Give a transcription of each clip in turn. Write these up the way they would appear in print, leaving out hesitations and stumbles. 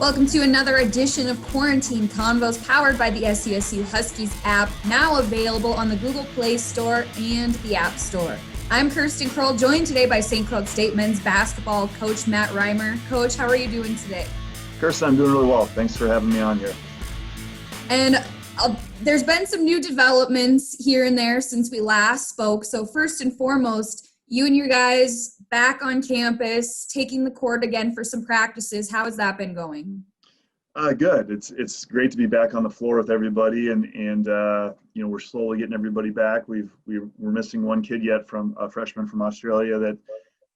Welcome to another edition of Quarantine Convos powered by the SCSU Huskies app, now available on the Google Play Store and the App Store. I'm Kirsten Kroll, joined today by St. Cloud State men's basketball coach Matt Reimer. Coach, how are you doing today? Kirsten, I'm doing really well. Thanks for having me on here. And there's been some new developments here and there since we last spoke. So first and foremost, you and your guys back on campus, taking the court again for some practices. How has that been going? Good. It's great to be back on the floor with everybody, and we're slowly getting everybody back. We're missing one kid yet, from a freshman from Australia that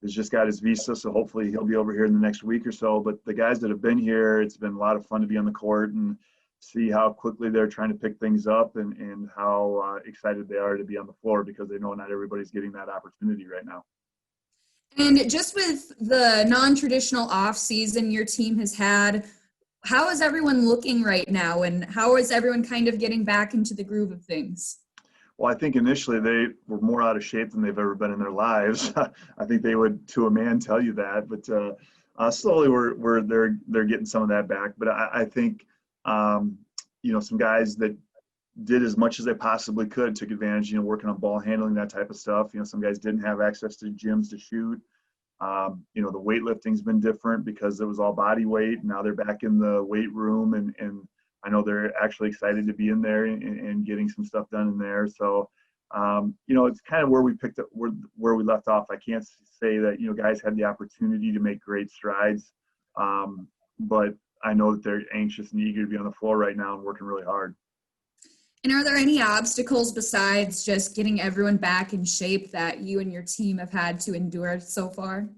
has just got his visa, so hopefully he'll be over here in the next week or so. But the guys that have been here, it's been a lot of fun to be on the court and see how quickly they're trying to pick things up and how excited they are to be on the floor, because they know not everybody's getting that opportunity right now. And just with the non-traditional off season your team has had, how is everyone looking right now, and how is everyone kind of getting back into the groove of things? Well, I think initially they were more out of shape than they've ever been in their lives. I think they would, to a man, tell you that. But slowly they're getting some of that back. But I think some guys that did as much as they possibly could, took advantage, working on ball handling, that type of stuff. Some guys didn't have access to gyms to shoot. The weightlifting's been different because it was all body weight. Now they're back in the weight room, and I know they're actually excited to be in there and getting some stuff done in there. So, it's kind of where we picked up, where we left off. I can't say that, guys had the opportunity to make great strides. But I know that they're anxious and eager to be on the floor right now and working really hard. And are there any obstacles besides just getting everyone back in shape that you and your team have had to endure so far?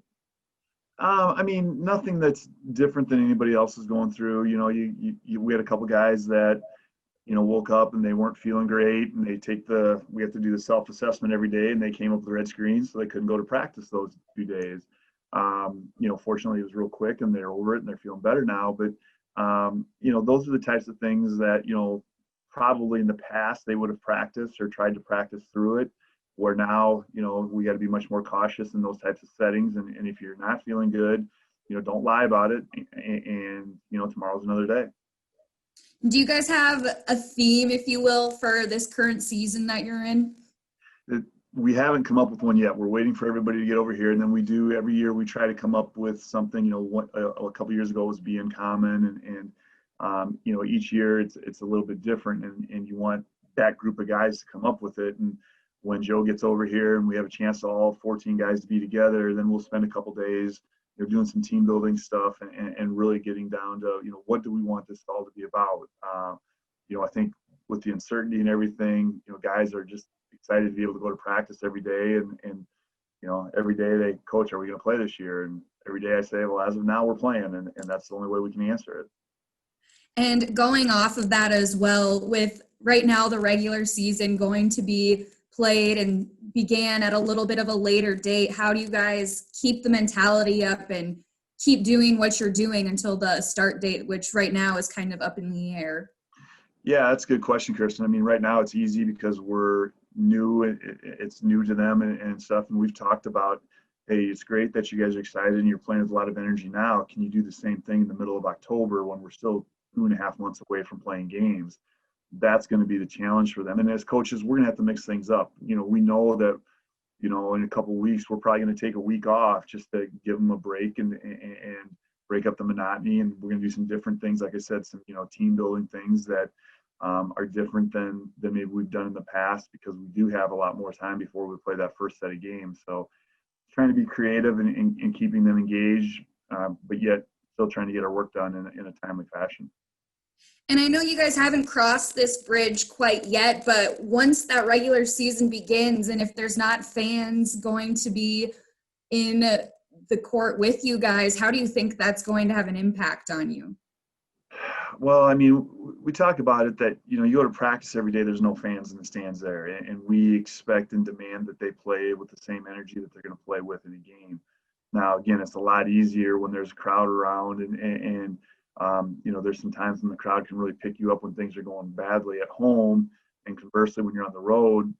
Nothing that's different than anybody else is going through. We had a couple guys that, woke up and they weren't feeling great, and we have to do the self-assessment every day, and they came up with red screens, so they couldn't go to practice those 2 days. Fortunately it was real quick and they're over it and they're feeling better now. But, those are the types of things that, probably in the past they would have practiced or tried to practice through it, where now, we got to be much more cautious in those types of settings. And if you're not feeling good, don't lie about it. And tomorrow's another day. Do you guys have a theme, if you will, for this current season that you're in? We haven't come up with one yet. We're waiting for everybody to get over here. And then every year we try to come up with something. A couple years ago was Be in Common, and each year it's a little bit different, and you want that group of guys to come up with it. And when Joe gets over here and we have a chance to all 14 guys to be together, then we'll spend a couple days doing some team building stuff and really getting down to, what do we want this all to be about? I think with the uncertainty and everything, guys are just excited to be able to go to practice every day. And every day they, coach, are we going to play this year? And every day I say, well, as of now, we're playing. And that's the only way we can answer it. And going off of that as well, with right now the regular season going to be played and began at a little bit of a later date, how do you guys keep the mentality up and keep doing what you're doing until the start date, which right now is kind of up in the air? Yeah, that's a good question, Kirsten. Right now it's easy because we're new. It's new to them and stuff. And we've talked about, hey, it's great that you guys are excited and you're playing with a lot of energy now. Can you do the same thing in the middle of October when we're still 2.5 months away from playing games? That's going to be the challenge for them. And as coaches, we're going to have to mix things up. We know that, in a couple of weeks, we're probably going to take a week off just to give them a break and break up the monotony. And we're going to do some different things. Like I said, some, team building things that are different than maybe we've done in the past, because we do have a lot more time before we play that first set of games. So trying to be creative and keeping them engaged, but yet still trying to get our work done in a timely fashion. And I know you guys haven't crossed this bridge quite yet, but once that regular season begins, and if there's not fans going to be in the court with you guys, how do you think that's going to have an impact on you? Well, we talk about it that, you go to practice every day, there's no fans in the stands there. And we expect and demand that they play with the same energy that they're going to play with in a game. Now, again, it's a lot easier when there's a crowd around and there's some times when the crowd can really pick you up when things are going badly at home. And conversely, when you're on the road,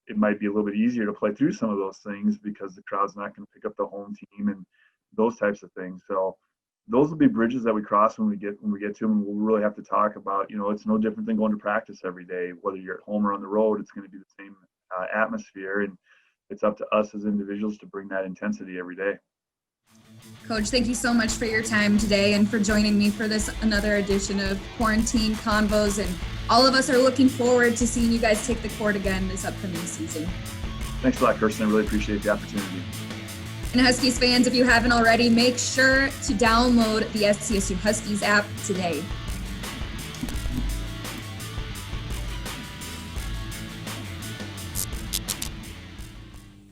it might be a little bit easier to play through some of those things because the crowd's not going to pick up the home team and those types of things. So those will be bridges that we cross when we get to them. And we'll really have to talk about, it's no different than going to practice every day, whether you're at home or on the road. It's going to be the same atmosphere, and it's up to us as individuals to bring that intensity every day. Coach, thank you so much for your time today and for joining me for this another edition of Quarantine Convos. And all of us are looking forward to seeing you guys take the court again this upcoming season. Thanks a lot, Kirsten. I really appreciate the opportunity. And Huskies fans, if you haven't already, make sure to download the SCSU Huskies app today.